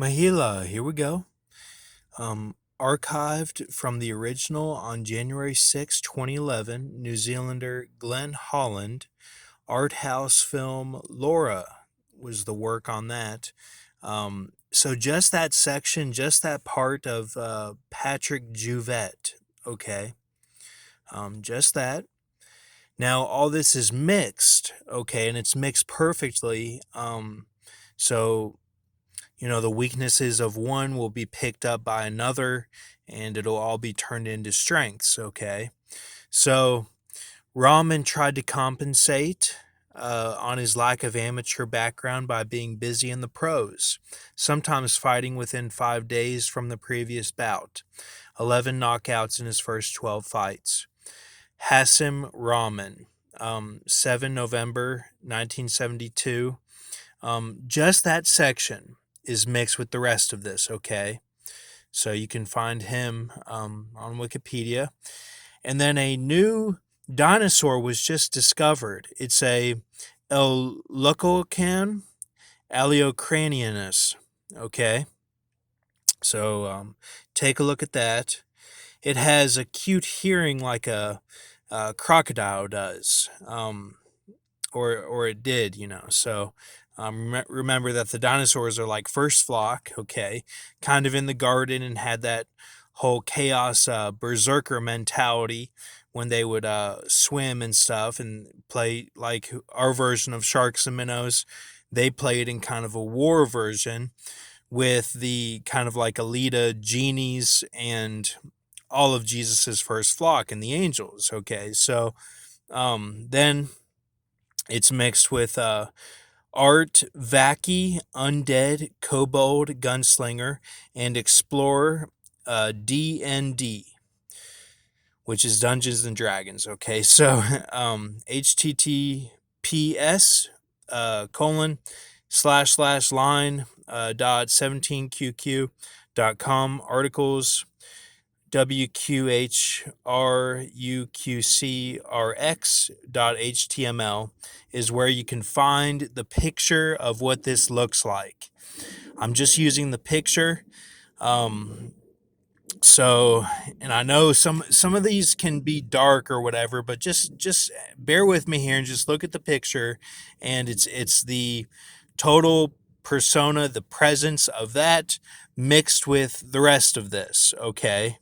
Mahila, here we go. Archived from the original on January 6, 2011, New Zealander Glenn Holland. Art house film Laura was the work on that. So just that section, just that part of Patrick Juvette, okay? Just that. Now, all this is mixed, okay, and it's mixed perfectly. So the weaknesses of one will be picked up by another and it'll all be turned into strengths, okay? So Rahman tried to compensate on his lack of amateur background by being busy in the pros, sometimes fighting within 5 days from the previous bout. 11 knockouts in his first 12 fights. Hassim Rahman, 7 November 1972. Just that section is mixed with the rest of this, okay? So you can find him on Wikipedia. And then a new dinosaur was just discovered. It's a Eulogochan aleocranianus, okay? So take a look at that. It has acute hearing like a crocodile does, or it did, So remember that the dinosaurs are like first flock, okay, kind of in the garden and had that whole chaos berserker mentality when they would swim and stuff and play like our version of sharks and minnows. They played in kind of a war version with the kind of like Alita genies and all of Jesus's first flock and the angels. Okay, so then it's mixed with Art Vaki, Undead, Kobold, Gunslinger, and Explorer DND, which is Dungeons and Dragons. Okay, so HTTPS colon / line dot 17qq.com articles WQHRUQCRX.html is where you can find the picture of what this looks like. I'm just using the picture. So, and I know some of these can be dark or whatever, but just bear with me here and just look at the picture, and it's the total persona, the presence of that mixed with the rest of this, okay?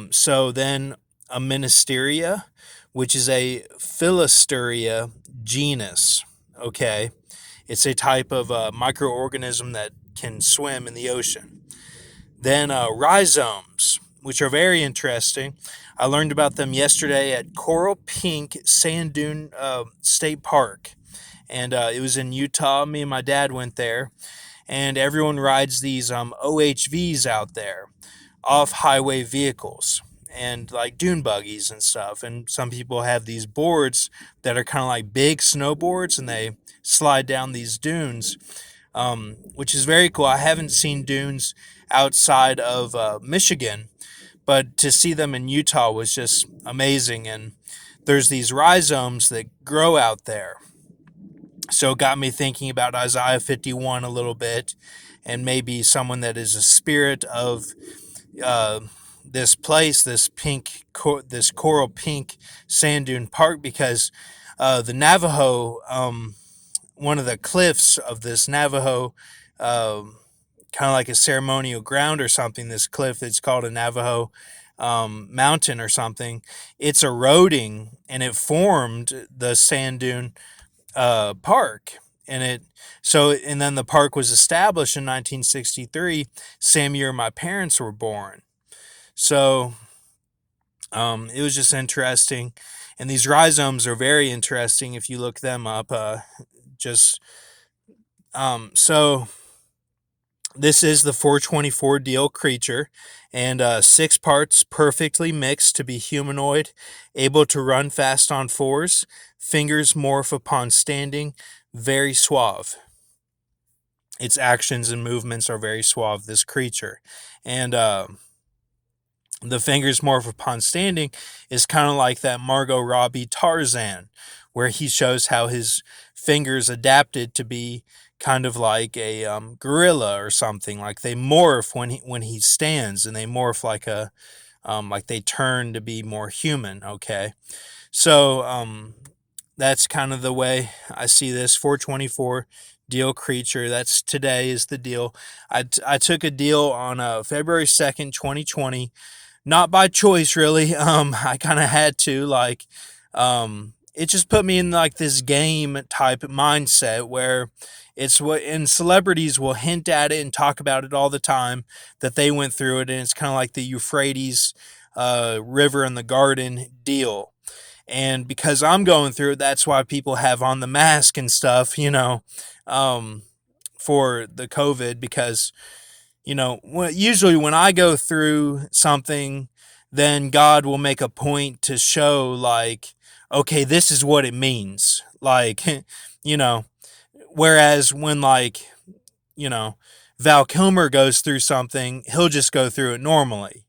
So then a Ministeria, which is a Philisteria genus, okay? It's a type of microorganism that can swim in the ocean. Then rhizomes, which are very interesting. I learned about them yesterday at Coral Pink Sand Dune State Park. And it was in Utah. Me and my dad went there. And everyone rides these OHVs out there, off-highway vehicles, and like dune buggies and stuff. And some people have these boards that are kind of like big snowboards, and they slide down these dunes, which is very cool. I haven't seen dunes outside of Michigan, but to see them in Utah was just amazing. And there's these rhizomes that grow out there. So it got me thinking about Isaiah 51 a little bit, and maybe someone that is a spirit of this place, this coral pink sand dune park, because the Navajo, one of the cliffs of this Navajo, kind of like a ceremonial ground or something, this cliff that's called a Navajo mountain or something, it's eroding and it formed the sand dune park. And then the park was established in 1963, same year my parents were born. So it was just interesting. And these rhizomes are very interesting if you look them up. So this is the 424 deal creature, and 6 parts perfectly mixed to be humanoid, able to run fast on 4s, fingers morph upon standing, very suave. Its actions and movements are very suave, this creature. And the fingers morph upon standing is kind of like that Margot Robbie Tarzan, where he shows how his fingers adapted to be kind of like a gorilla or something. Like they morph when he stands, and they morph like they turn to be more human. Okay, so that's kind of the way I see this. 424 deal creature. That's today is the deal. I took a deal on February 2nd, 2020, not by choice really. I kind of had to, like, it just put me in like this game type mindset where it's what, and celebrities will hint at it and talk about it all the time, that they went through it, and it's kind of like the Euphrates river in the garden deal. And because I'm going through it, that's why people have on the mask and stuff, um, for the COVID, because usually when I go through something, then God will make a point to show, like, okay, this is what it means. Like, you know, whereas when, like, you know, Val Kilmer goes through something, he'll just go through it normally.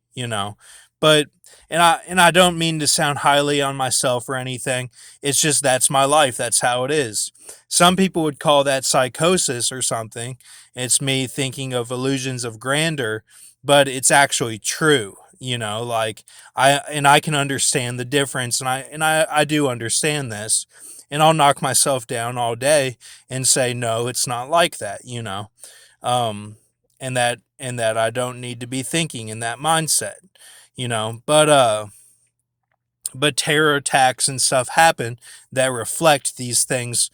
But and I don't mean to sound highly on myself or anything. It's just that's my life. That's how it is. Some people would call that psychosis or something. It's me thinking of illusions of grandeur, but it's actually true. Like, I can understand the difference, and I do understand this, and I'll knock myself down all day and say no, it's not like that. um, and that I don't need to be thinking in that mindset. But terror attacks and stuff happen that reflect these things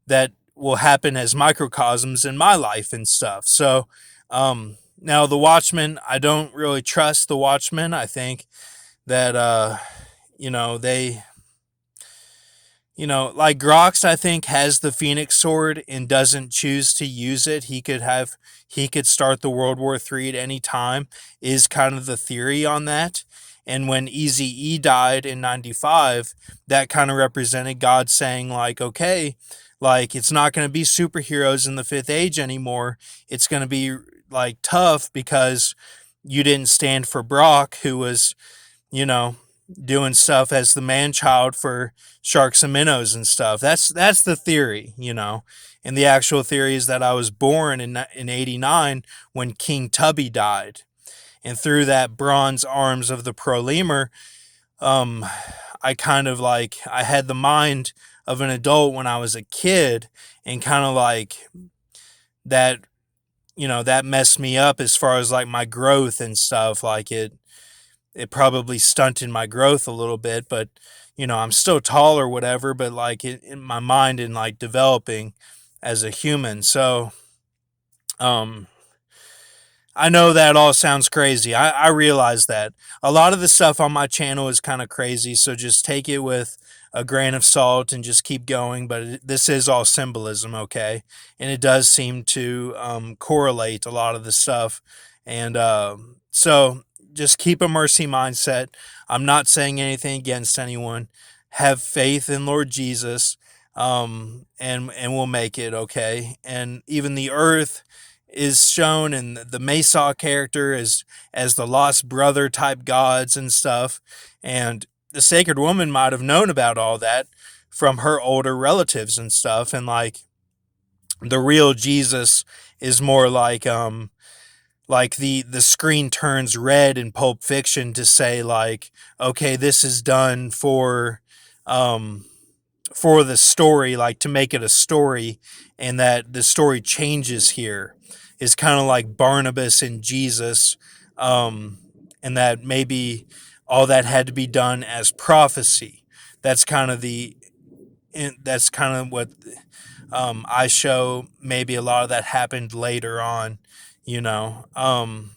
that will happen as microcosms in my life and stuff. So now the Watchmen, I don't really trust the Watchmen. I think that they, like Grox, I think, has the Phoenix Sword and doesn't choose to use it. He could start the World War III at any time, is kind of the theory on that. And when Eazy-E died in 95, that kind of represented God saying, like, okay, like, it's not going to be superheroes in the Fifth Age anymore. It's going to be, like, tough because you didn't stand for Brock, who was, you know, doing stuff as the man child for sharks and minnows and stuff. That's the theory. And the actual theory is that I was born in '89 when King Tubby died, and through that bronze arms of the pro lemur, um, I kind of, like, I had the mind of an adult when I was a kid, and kind of like that. That messed me up as far as like my growth and stuff. Like it probably stunted my growth a little bit, but I'm still tall or whatever, but like in my mind and like developing as a human. So um I know that all sounds crazy. I realize that a lot of the stuff on my channel is kind of crazy, so just take it with a grain of salt and just keep going. But this is all symbolism, okay? And it does seem to correlate a lot of the stuff. And so just keep a mercy mindset. I'm not saying anything against anyone. Have faith in Lord Jesus, and we'll make it, okay? And even the earth is shown, and the Mesa character as the lost brother type gods and stuff. And the Sacred Woman might have known about all that from her older relatives and stuff. And like the real Jesus is more like the screen turns red in Pulp Fiction to say, like, okay, this is done for the story, like to make it a story, and that the story changes here is kind of like Barnabas and Jesus, um, and that maybe all that had to be done as prophecy. That's kind of what I show. Maybe a lot of that happened later on, you know. And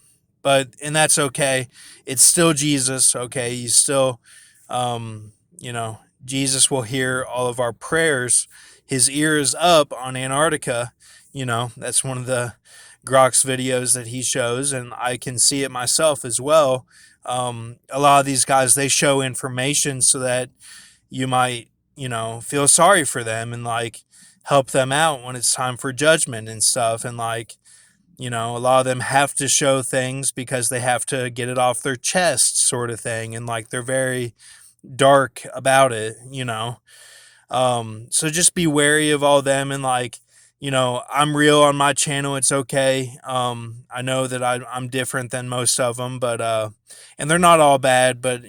that's okay. It's still Jesus, okay? He's still, Jesus will hear all of our prayers. His ear is up on Antarctica. That's one of the Grox videos that he shows, and I can see it myself as well. A lot of these guys, they show information so that you might, feel sorry for them and like help them out when it's time for judgment and stuff. And like, a lot of them have to show things because they have to get it off their chest, sort of thing. And like, they're very dark about it. So just be wary of all them, and like, I'm real on my channel. It's okay. I know that I'm different than most of them, but and they're not all bad, but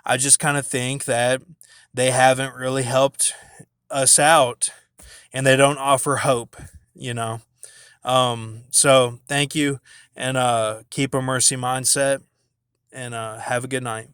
I just kind of think that they haven't really helped us out, and they don't offer hope. You know. So thank you, and keep a mercy mindset, and have a good night.